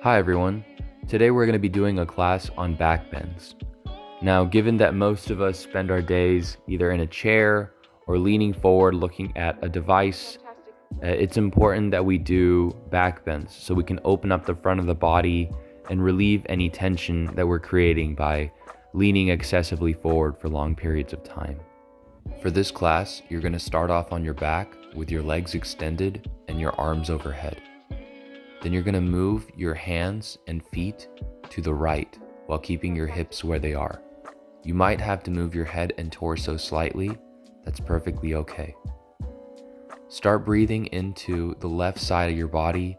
Hi everyone. Today we're going to be doing a class on back bends. Now, given that most of us spend our days either in a chair or leaning forward looking at a device, it's important that we do back bends so we can open up the front of the body and relieve any tension that we're creating by leaning excessively forward for long periods of time. For this class, you're going to start off on your back with your legs extended and your arms overhead. Then you're going to move your hands and feet to the right while keeping your hips where they are. You might have to move your head and torso slightly. That's perfectly okay. Start breathing into the left side of your body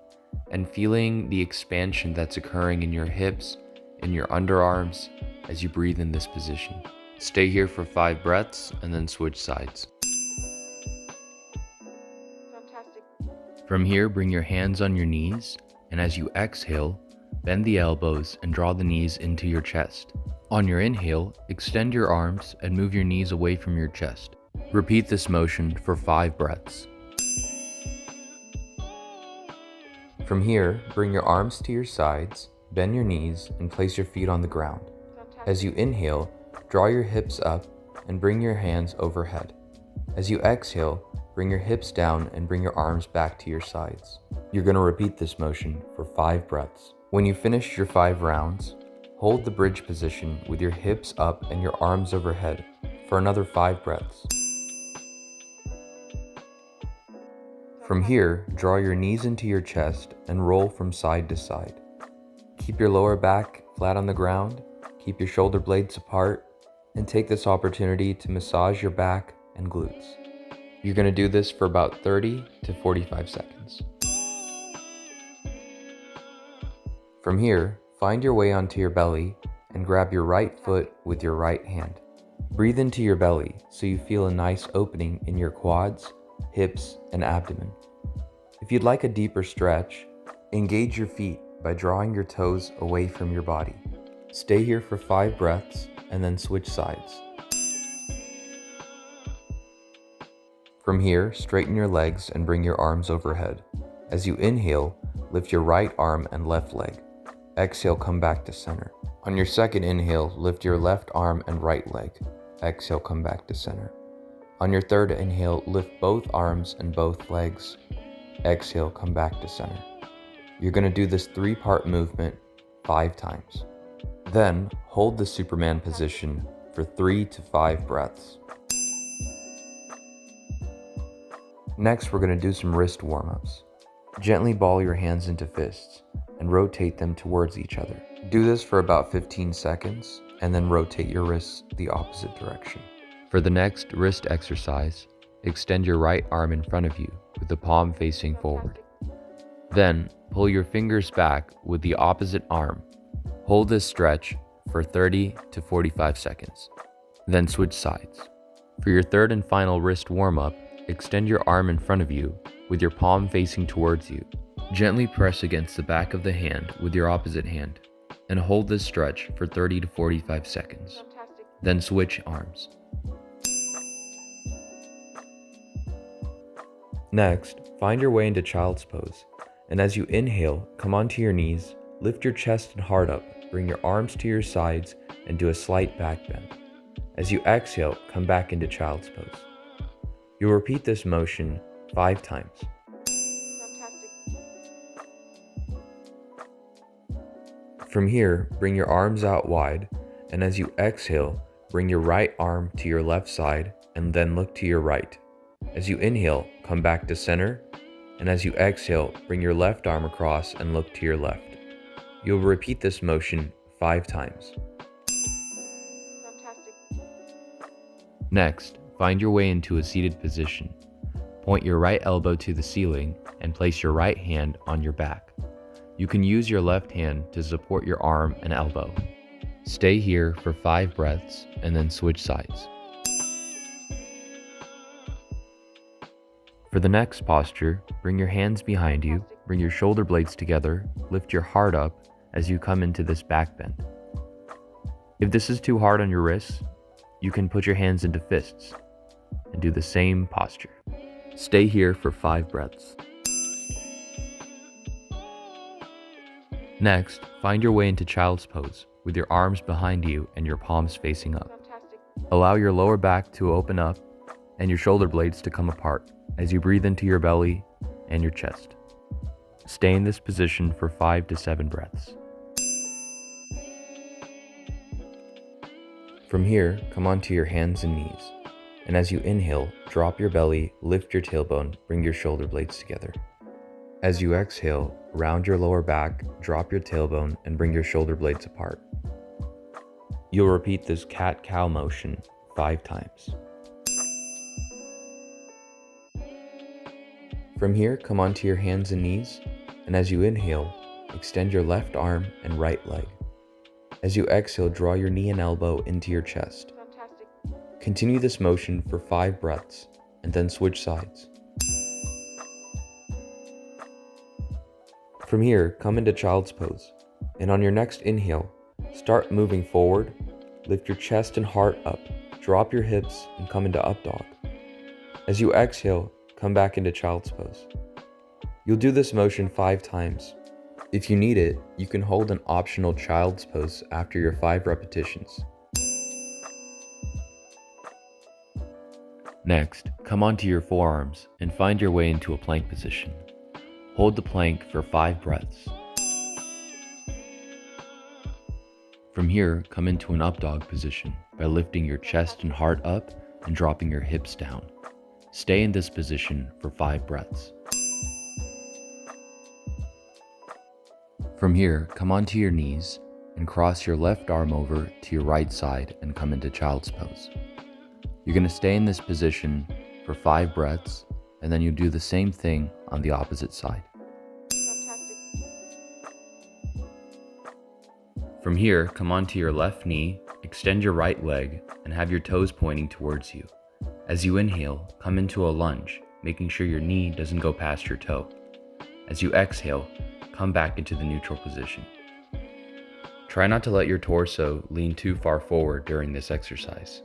and feeling the expansion that's occurring in your hips and your underarms as you breathe in this position. Stay here for 5 breaths and then switch sides. From here, bring your hands on your knees, and as you exhale, bend the elbows and draw the knees into your chest. On your inhale, extend your arms and move your knees away from your chest. Repeat this motion for 5 breaths. From here, bring your arms to your sides, bend your knees, and place your feet on the ground. As you inhale, draw your hips up and bring your hands overhead. As you exhale, bring your hips down and bring your arms back to your sides. You're going to repeat this motion for 5 breaths. When you finish your 5 rounds, hold the bridge position with your hips up and your arms overhead for another 5 breaths. From here, draw your knees into your chest and roll from side to side. Keep your lower back flat on the ground, keep your shoulder blades apart, and take this opportunity to massage your back and glutes. You're going to do this for about 30 to 45 seconds. From here, find your way onto your belly and grab your right foot with your right hand. Breathe into your belly so you feel a nice opening in your quads, hips, and abdomen. If you'd like a deeper stretch, engage your feet by drawing your toes away from your body. Stay here for 5 breaths and then switch sides. From here, straighten your legs and bring your arms overhead. As you inhale, lift your right arm and left leg. Exhale, come back to center. On your second inhale, lift your left arm and right leg. Exhale, come back to center. On your third inhale, lift both arms and both legs. Exhale, come back to center. You're going to do this 3-part movement 5 times. Then, hold the Superman position for 3 to 5 breaths. Next, we're going to do some wrist warm-ups. Gently ball your hands into fists and rotate them towards each other. Do this for about 15 seconds and then rotate your wrists the opposite direction. For the next wrist exercise, extend your right arm in front of you with the palm facing forward. Then, pull your fingers back with the opposite arm. Hold this stretch for 30 to 45 seconds. Then switch sides. For your third and final wrist warm-up, extend your arm in front of you with your palm facing towards you. Gently press against the back of the hand with your opposite hand and hold this stretch for 30 to 45 seconds. Then switch arms. Next, find your way into child's pose. And as you inhale, come onto your knees, lift your chest and heart up, bring your arms to your sides, and do a slight back bend. As you exhale, come back into child's pose. You'll repeat this motion 5 times. From here, bring your arms out wide, and as you exhale, bring your right arm to your left side and then look to your right. As you inhale, come back to center, and as you exhale, bring your left arm across and look to your left. You'll repeat this motion 5 times. Next, find your way into a seated position. Point your right elbow to the ceiling and place your right hand on your back. You can use your left hand to support your arm and elbow. Stay here for 5 breaths and then switch sides. For the next posture, bring your hands behind you, bring your shoulder blades together, lift your heart up as you come into this back bend. If this is too hard on your wrists, you can put your hands into fists and do the same posture. Stay here for 5 breaths. Next, find your way into child's pose with your arms behind you and your palms facing up. Allow your lower back to open up and your shoulder blades to come apart as you breathe into your belly and your chest. Stay in this position for 5 to 7 breaths. From here, come onto your hands and knees. And as you inhale, drop your belly, lift your tailbone, bring your shoulder blades together. As you exhale, round your lower back, drop your tailbone, and bring your shoulder blades apart. You'll repeat this cat-cow motion 5 times. From here, come onto your hands and knees, and as you inhale, extend your left arm and right leg. As you exhale, draw your knee and elbow into your chest. Continue this motion for 5 breaths, and then switch sides. From here, come into child's pose, and on your next inhale, start moving forward, lift your chest and heart up, drop your hips, and come into up dog. As you exhale, come back into child's pose. You'll do this motion 5 times. If you need it, you can hold an optional child's pose after your 5 repetitions. Next, come onto your forearms and find your way into a plank position. Hold the plank for 5 breaths. From here, come into an up dog position by lifting your chest and heart up and dropping your hips down. Stay in this position for 5 breaths. From here, come onto your knees and cross your left arm over to your right side and come into child's pose. You're going to stay in this position for 5 breaths, and then you do the same thing on the opposite side. From here, come onto your left knee, extend your right leg, and have your toes pointing towards you. As you inhale, come into a lunge, making sure your knee doesn't go past your toe. As you exhale, come back into the neutral position. Try not to let your torso lean too far forward during this exercise.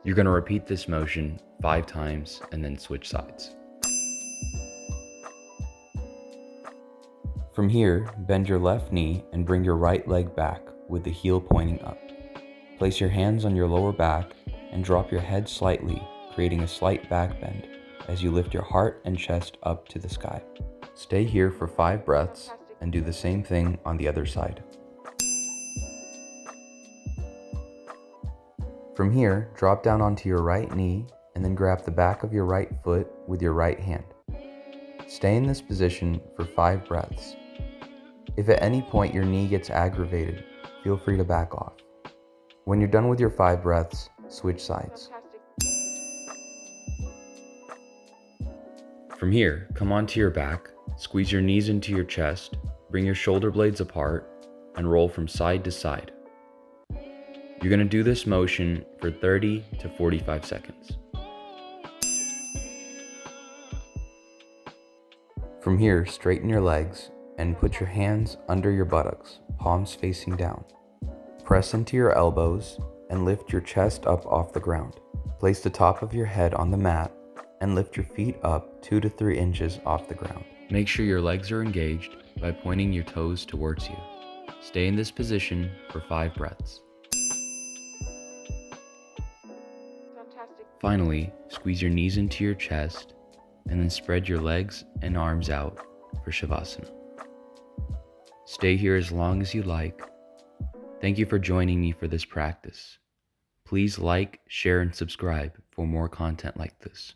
You're going to repeat this motion 5 times and then switch sides. From here, bend your left knee and bring your right leg back with the heel pointing up. Place your hands on your lower back and drop your head slightly, creating a slight back bend as you lift your heart and chest up to the sky. Stay here for 5 breaths and do the same thing on the other side. From here, drop down onto your right knee and then grab the back of your right foot with your right hand. Stay in this position for 5 breaths. If at any point your knee gets aggravated, feel free to back off. When you're done with your 5 breaths, switch sides. From here, come onto your back, squeeze your knees into your chest, bring your shoulder blades apart, and roll from side to side. You're going to do this motion for 30 to 45 seconds. From here, straighten your legs and put your hands under your buttocks, palms facing down. Press into your elbows and lift your chest up off the ground. Place the top of your head on the mat and lift your feet up 2 to 3 inches off the ground. Make sure your legs are engaged by pointing your toes towards you. Stay in this position for 5 breaths. Finally, squeeze your knees into your chest and then spread your legs and arms out for Shavasana. Stay here as long as you like. Thank you for joining me for this practice. Please like, share, and subscribe for more content like this.